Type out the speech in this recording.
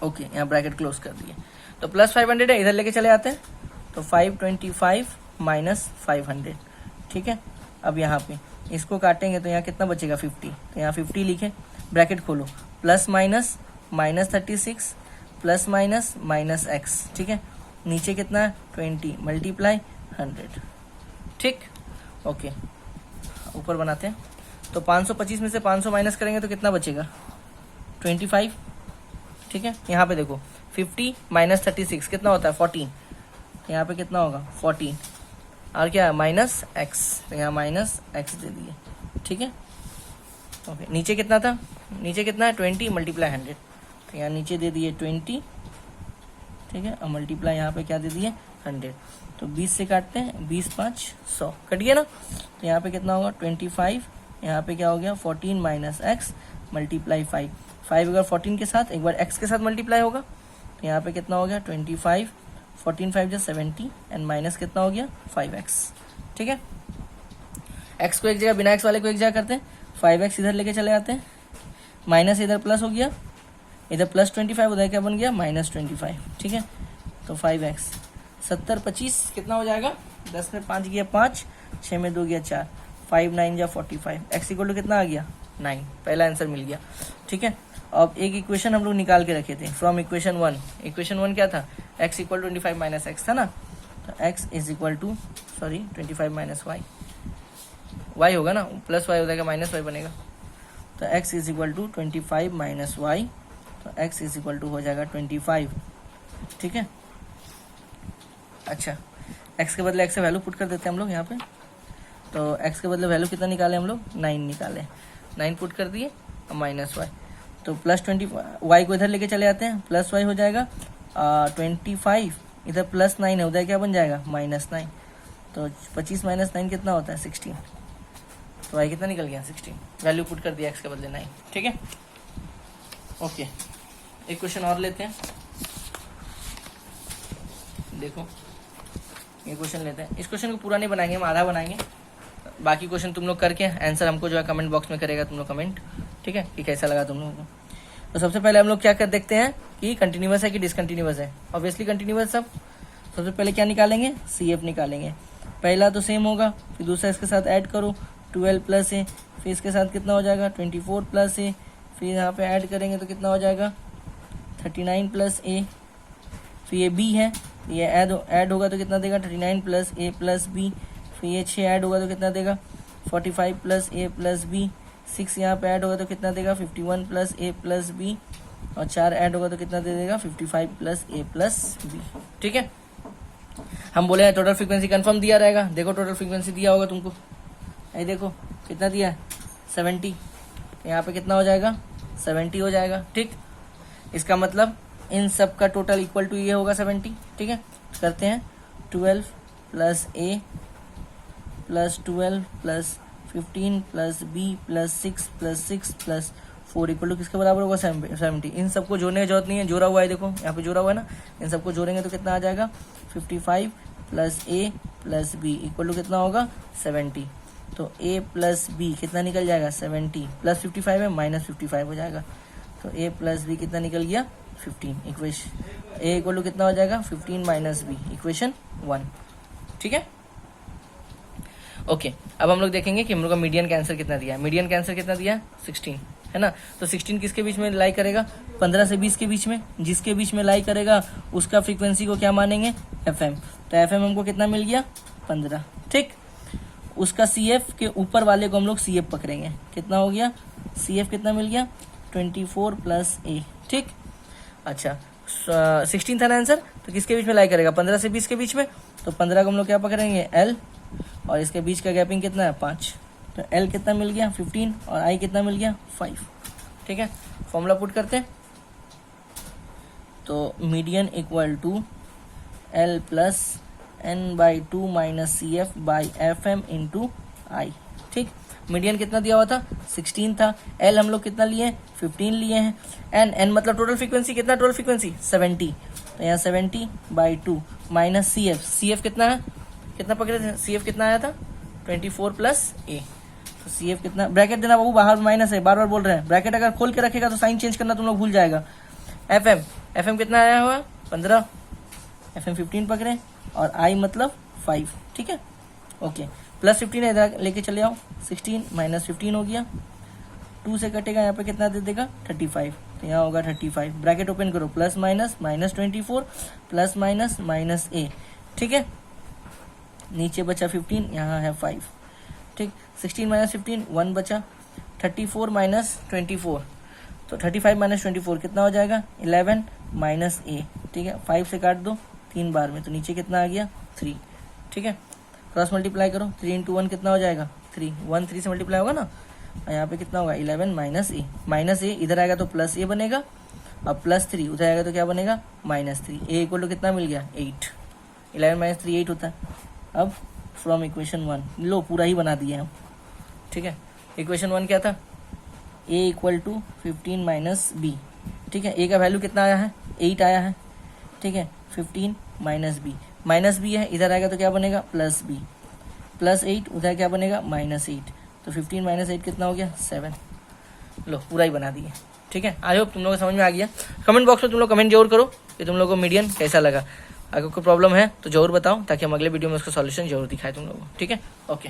Okay, यहाँ bracket close कर दिए। तो प्लस 500 है, इधर लेके चले आते हैं, तो 525 माइनस 500, ठीक है। अब यहाँ पे इसको काटेंगे तो यहाँ कितना बचेगा 50, तो यहाँ 50 लिखे, ब्रैकेट खोलो, plus minus minus 36 plus minus minus x, ठीक है। नीचे कितना है 20 मल्टीप्लाई 100, ठीक। ओके, ऊपर बनाते हैं, तो 525 में से 500 माइनस करेंगे तो कितना बचेगा 25, ठीक है। यहाँ पे देखो 50 माइनस 36 कितना होता है 14, तो यहाँ पे कितना होगा 14, और क्या है माइनस एक्स, तो यहाँ माइनस एक्स दे दिए, ठीक है। ओके, नीचे कितना था, नीचे कितना है 20 मल्टीप्लाई 100, तो यहाँ नीचे दे दिए 20, ठीक है, और मल्टीप्लाई यहाँ पे क्या दे दिए 100, तो 20 से काटते हैं, 20 5 100 कट गया ना। तो यहाँ पे कितना होगा 25, यहाँ पे क्या हो गया 14 माइनस एक्स मल्टीप्लाई 5 अगर 14 के साथ एक बार x के साथ मल्टीप्लाई होगा, तो यहाँ पे कितना हो गया 25, 14 5 जो 70 एंड माइनस कितना हो गया 5x, ठीक है। x को एक जगह, बिना x वाले को एक जगह करते हैं, 5x इधर लेके चले आते हैं, माइनस इधर प्लस हो गया, इधर प्लस 25, उधर क्या बन गया माइनस 25, ठीक है। तो 5x 70 25 कितना हो जाएगा, 10 में 5 गया 5, 6 में 2 गया 4, 5 9 जा 45, x इक्वल टू कितना आ गया 9, पहला आंसर मिल गया, ठीक है। अब एक इक्वेशन हम लोग निकाल के रखे थे फ्रॉम इक्वेशन 1, इक्वेशन 1 क्या था, x इक्वल 25 माइनस एक्स था ना, तो x is equal to 25 minus y, y होगा ना, प्लस y हो जाएगा माइनस वाई बनेगा, तो x is equal to 25 minus y, तो x इज इक्वल टू हो जाएगा 25, ठीक है। अच्छा, x के बदले x से वैल्यू पुट कर देते हैं हम लोग यहाँ पे, तो x के बदले वैल्यू कितना निकाले हम लोग 9 निकाले, 9 पुट कर दिए, और माइनस वाई, तो प्लस 20, y को इधर लेके चले आते हैं, प्लस वाई हो जाएगा 25, इधर प्लस 9 है, उधर क्या बन जाएगा माइनस 9, तो 25 माइनस 9 कितना होता है 16, तो y कितना निकल गया 16, वैल्यू पुट कर दिया x के बदले 9, ठीक है। ओके, एक क्वेश्चन और लेते हैं, देखो ये क्वेश्चन लेते हैं, इस क्वेश्चन को पूरा नहीं बनाएंगे, हम आधा बनाएंगे, बाकी क्वेश्चन तुम लोग करके आंसर हमको जो है कमेंट बॉक्स में करेगा तुम लोग कमेंट, ठीक है, कि कैसा लगा तुम लोगों को। तो सबसे पहले हम लोग क्या कर देखते हैं कि कंटिन्यूअस है कि डिसकंटिन्यूअस है, ऑब्वियसली कंटिन्यूअस सब। सबसे पहले क्या निकालेंगे CF निकालेंगे, पहला तो सेम होगा, फिर दूसरा इसके साथ ऐड करो 12 प्लस ए, फिर इसके साथ कितना हो जाएगा 24 प्लस ए, फिर यहाँ पे ऐड करेंगे तो कितना हो जाएगा 39 प्लस ए, फिर ये बी है, ये ऐड होगा तो कितना देगा 39 प्लस ए प्लस बी, फिर ये 6 ऐड होगा तो कितना देगा 45 प्लस ए प्लस बी, 6 यहाँ पे ऐड होगा तो कितना देगा 51 प्लस ए प्लस बी, और 4 ऐड होगा तो कितना दे देगा 55 प्लस ए प्लस बी, ठीक है। हम बोले हैं टोटल फ्रीक्वेंसी कंफर्म दिया रहेगा, देखो टोटल फ्रीक्वेंसी दिया होगा तुमको, ये देखो कितना दिया है 70, यहाँ पे कितना हो जाएगा 70 हो जाएगा, ठीक। इसका मतलब इन सब का टोटल इक्वल टू ये होगा 70, ठीक है। करते हैं 12 plus A plus 12 plus 15 plus B plus 6 plus 4 equal to किसके बराबर होगा 70। इन सबको जोड़ने की जरूरत नहीं है, जोड़ा हुआ है, देखो यहाँ पे जोड़ा हुआ है ना, इन सबको जोड़ेंगे तो कितना आ जाएगा 55 plus A plus B equal to कितना होगा 70। तो ए प्लस बी कितना निकल जाएगा 70 प्लस 55 है माइनस 55 हो जाएगा, तो ए प्लस बी कितना निकल गया 15। इक्वेशन ए इक्वल टू कितना हो जाएगा 15 माइनस बी, इक्वेशन 1, ठीक है। ओके, अब हम लोग देखेंगे कि हम लोग का मीडियन का आंसर कितना दिया है। मीडियन का आंसर कितना दिया 16 है ना, तो 16 किसके बीच में लाई करेगा 15 से 20 के बीच में, जिसके बीच में लाई करेगा उसका फ्रीक्वेंसी को क्या मानेंगे FM, तो FM हमको कितना मिल गया 15, ठीक। उसका CF के ऊपर वाले को हम लोग CF पकड़ेंगे, कितना हो गया CF कितना मिल गया 24 प्लस ए, ठीक। अच्छा 16 था ना आंसर, तो किसके बीच में लाई करेगा 15 से 20 के बीच में, तो 15 को हम लोग क्या पकड़ेंगे L, और इसके बीच का गैपिंग कितना है 5, तो L कितना मिल गया 15 और I कितना मिल गया 5, ठीक है। फॉर्मूला पुट करते हैं, तो median equal to L plus n/2 minus CF by FM into I, ठीक। मीडियन कितना दिया हुआ था 16 था, L हम लोग कितना लिए 15 लिए हैं, n मतलब टोटल फ्रीक्वेंसी कितना, टोटल फ्रीक्वेंसी 70, तो यहाँ 70/2 माइनस CF कितना है, कितना पकड़े थे CF कितना आया था 24 प्लस ए, तो CF कितना, ब्रैकेट देना बाबू, बाहर माइनस है, बार बार बोल रहे हैं, ब्रैकेट अगर खोल के रखेगा तो साइन चेंज करना तुम लोग भूल जाएगा। FM FM कितना आया हुआ 15, FM 15 पकड़े और I मतलब 5, ठीक है। ओके, प्लस 15 इधर लेके चले आओ, 16 माइनस 15 हो गया, 2 से कटेगा, यहाँ पे कितना दे देगा 35, तो यहाँ होगा 35, ब्रैकेट ओपन करो, plus minus minus 24 plus minus minus a, ठीक है। नीचे बचा 15, यहाँ है 5, ठीक। 16 माइनस 15 1 बचा, 34 माइनस 24, तो 35 माइनस 24 कितना हो जाएगा 11 माइनस ए, ठीक है। 5 से काट दो 3 बार में, तो नीचे कितना आ गया 3, ठीक है। क्रॉस मल्टीप्लाई करो, 3 इंटू 1 कितना हो जाएगा 3, 1 3 से मल्टीप्लाई होगा ना, और यहाँ पे कितना होगा 11 माइनस ए, माइनस ए इधर आएगा तो प्लस ए बनेगा, और प्लस 3 उधर आएगा तो क्या बनेगा -3, ए इक्वल टू कितना मिल गया 8, 11 माइनस 3 8 होता है। अब फ्रॉम इक्वेशन 1 लो पूरा ही बना दिए हम, ठीक है। इक्वेशन 1 क्या था, ए इक्वल टू 15 माइनस बी, ठीक है। ए का वैल्यू कितना आया है 8 आया है, ठीक है। 15 माइनस बी है, इधर आएगा तो क्या बनेगा प्लस बी, प्लस 8 उधर क्या बनेगा -8, तो 15 माइनस 8 कितना हो गया 7। लो पूरा ही बना दिए, ठीक है। आई होप तुम लोगों को समझ में आ गया। कमेंट बॉक्स में तुम लोग कमेंट जरूर करो कि तुम लोगों को मीडियन कैसा लगा। अगर कोई प्रॉब्लम है तो जरूर बताओ, ताकि हम अगले वीडियो में उसका सॉल्यूशन जरूर दिखाएं तुम लोगों को, ठीक है। ओके।